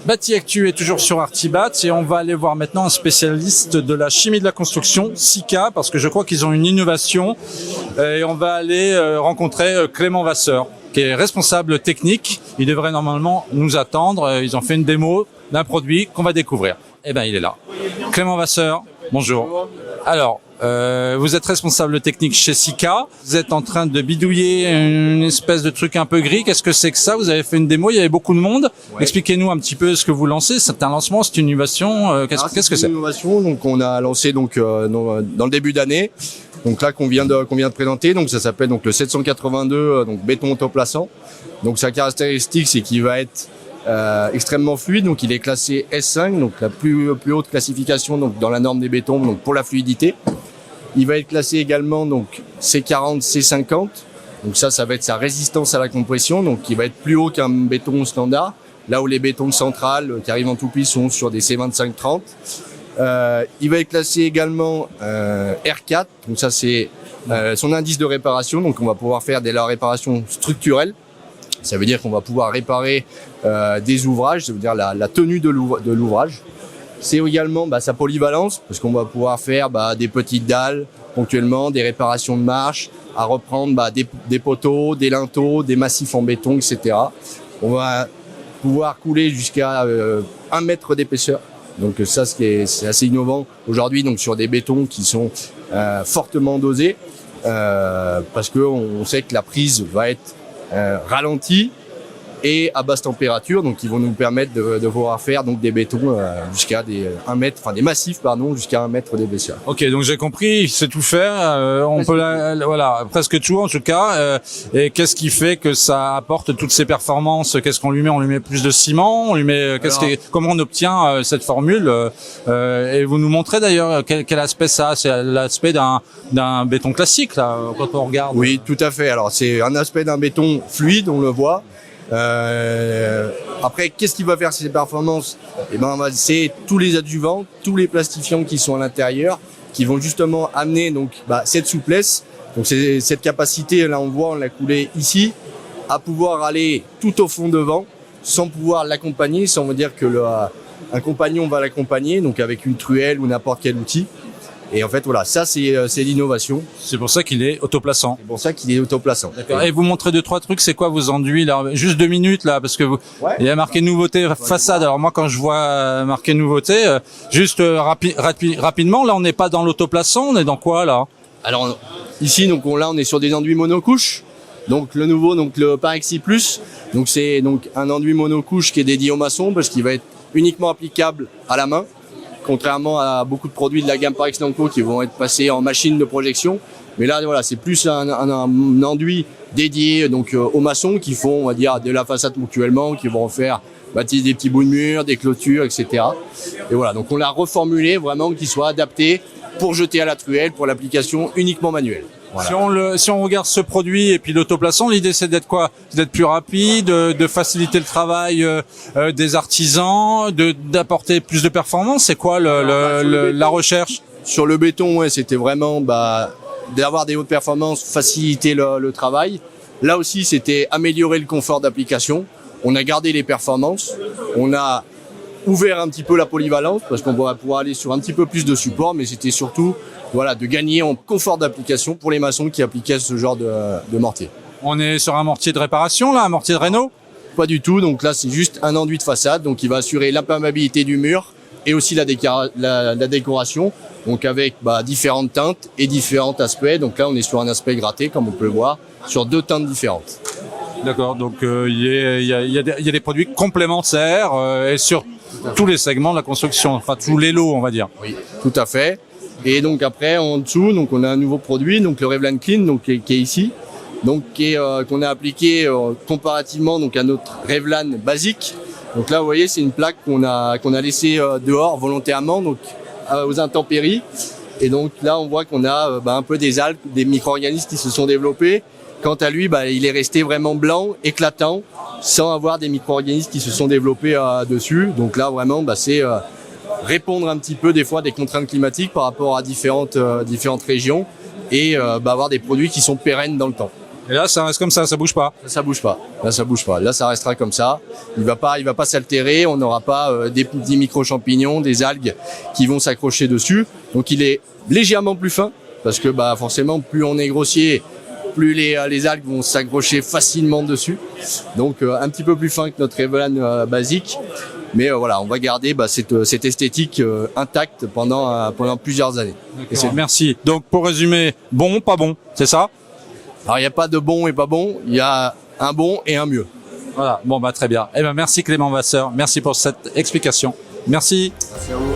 Batiactu est toujours sur Artibat et on va aller voir maintenant un spécialiste de la chimie de la construction, Sika, parce que je crois qu'ils ont une innovation. Et on va aller rencontrer Clément Vasseur, qui est responsable technique. Il devrait normalement nous attendre. Ils ont fait une démo d'un produit qu'on va découvrir. Eh ben, il est là. Clément Vasseur, bonjour. Alors, vous êtes responsable technique chez Sika. Vous êtes en train de bidouiller une espèce de truc un peu gris. Qu'est-ce que c'est que ça? Vous avez fait une démo, il y avait beaucoup de monde. Ouais. Expliquez-nous un petit peu ce que vous lancez. C'est un lancement, c'est une innovation. Qu'est-ce que c'est? C'est une innovation. Donc, on a lancé dans le début d'année. Donc là, qu'on vient de présenter. Donc, ça s'appelle donc le 782, donc béton autoplaçant. Donc, sa caractéristique, c'est qu'il va être extrêmement fluide. Donc, il est classé S5, donc la plus haute classification donc dans la norme des bétons, donc pour la fluidité. Il va être classé également donc C40, C50. Donc ça va être sa résistance à la compression. Donc il va être plus haut qu'un béton standard. Là où les bétons centrales qui arrivent en toupie sont sur des C25-30. Il va être classé également R4. Donc ça c'est son indice de réparation. Donc on va pouvoir faire de la réparation structurelle. Ça veut dire qu'on va pouvoir réparer des ouvrages. Ça veut dire la tenue de l'ouvrage. C'est également sa polyvalence, parce qu'on va pouvoir faire des petites dalles ponctuellement, des réparations de marches, à reprendre des poteaux, des linteaux, des massifs en béton, etc. On va pouvoir couler jusqu'à 1 mètre d'épaisseur. Donc ça, c'est assez innovant aujourd'hui, donc sur des bétons qui sont fortement dosés, parce qu'on sait que la prise va être ralentie et à basse température, donc ils vont nous permettre de pouvoir faire donc des bétons jusqu'à des massifs jusqu'à 1 mètre d'épaisseur. Ok, donc j'ai compris, il sait tout faire, on peut presque tout en tout cas. Et qu'est-ce qui fait que ça apporte toutes ces performances? Qu'est-ce qu'on lui met? On lui met plus de ciment, on lui met comment on obtient cette formule? Et vous nous montrez d'ailleurs quel aspect ça a? C'est l'aspect d'un béton classique là quand on regarde. Oui, tout à fait. Alors c'est un aspect d'un béton fluide, on le voit. Après, qu'est-ce qui va faire ces performances? C'est tous les adjuvants, tous les plastifiants qui sont à l'intérieur, qui vont justement amener cette souplesse. Donc c'est cette capacité, là on l'a coulé ici, à pouvoir aller tout au fond devant, sans pouvoir l'accompagner, sans dire que un compagnon va l'accompagner, donc avec une truelle ou n'importe quel outil. Et en fait, voilà, ça c'est l'innovation. C'est pour ça qu'il est autoplaçant. C'est pour ça qu'il est autoplaçant. D'accord. Et vous montrez 2-3 trucs, c'est quoi vos enduits là? Juste 2 minutes là, parce que il y a marqué nouveauté façade. Alors moi, quand je vois marqué nouveauté, juste rapidement, là on n'est pas dans l'autoplaçant, on est dans quoi là? Alors ici, donc on est sur des enduits monocouches. Donc le nouveau, donc le Parexi Plus. Donc c'est donc un enduit monocouche qui est dédié aux maçons parce qu'il va être uniquement applicable à la main, contrairement à beaucoup de produits de la gamme Parex Nanco qui vont être passés en machine de projection. Mais là, voilà, c'est plus un enduit dédié donc aux maçons qui font, on va dire, de la façade ponctuellement, qui vont faire bâtir des petits bouts de mur, des clôtures, etc. Et voilà, donc on l'a reformulé vraiment qu'il soit adapté pour jeter à la truelle, pour l'application uniquement manuelle. Voilà. Si on regarde ce produit et puis l'autoplaçant, l'idée c'est d'être quoi? D'être plus rapide, de faciliter le travail des artisans, d'apporter plus de performance. C'est quoi la recherche? Sur le béton, ouais, c'était vraiment d'avoir des hautes performances, faciliter le travail. Là aussi, c'était améliorer le confort d'application. On a gardé les performances. On a ouvert un petit peu la polyvalence parce qu'on va pouvoir aller sur un petit peu plus de support, mais c'était surtout de gagner en confort d'application pour les maçons qui appliquaient ce genre de mortier. On est sur un mortier de réparation là, un mortier de réno? Pas du tout, donc là c'est juste un enduit de façade, donc il va assurer l'imperméabilité du mur et aussi la décoration, donc avec différentes teintes et différents aspects. Donc là on est sur un aspect gratté comme on peut le voir, sur 2 teintes différentes. D'accord, donc il y a des produits complémentaires et sur tous les segments de la construction, enfin tous les lots on va dire. Oui, tout à fait. Et donc après en dessous, donc on a un nouveau produit, donc le Revlan Clean, donc qui est ici, donc qu'on a appliqué comparativement donc à notre Revlan basique. Donc là vous voyez c'est une plaque qu'on a laissée dehors volontairement donc aux intempéries. Et donc là on voit qu'on a un peu des algues, des micro-organismes qui se sont développés. Quant à lui, il est resté vraiment blanc, éclatant, sans avoir des micro-organismes qui se sont développés dessus. Donc là, vraiment, c'est répondre un petit peu des fois des contraintes climatiques par rapport à différentes régions et avoir des produits qui sont pérennes dans le temps. Et là, ça reste comme ça bouge pas. Ça bouge pas. Là, ça bouge pas. Là, ça restera comme ça. Il va pas s'altérer. On n'aura pas des petits micro-champignons, des algues qui vont s'accrocher dessus. Donc, il est légèrement plus fin parce que, forcément, plus on est grossier, plus les algues vont s'accrocher facilement dessus. Donc, un petit peu plus fin que notre Evolan basique. Mais voilà, on va garder cette esthétique intacte pendant plusieurs années. Merci. Donc, pour résumer, bon, pas bon, c'est ça? Alors, il n'y a pas de bon et pas bon, il y a un bon et un mieux. Voilà, bon, très bien. Merci Clément Vasseur, merci pour cette explication. Merci. Merci à vous.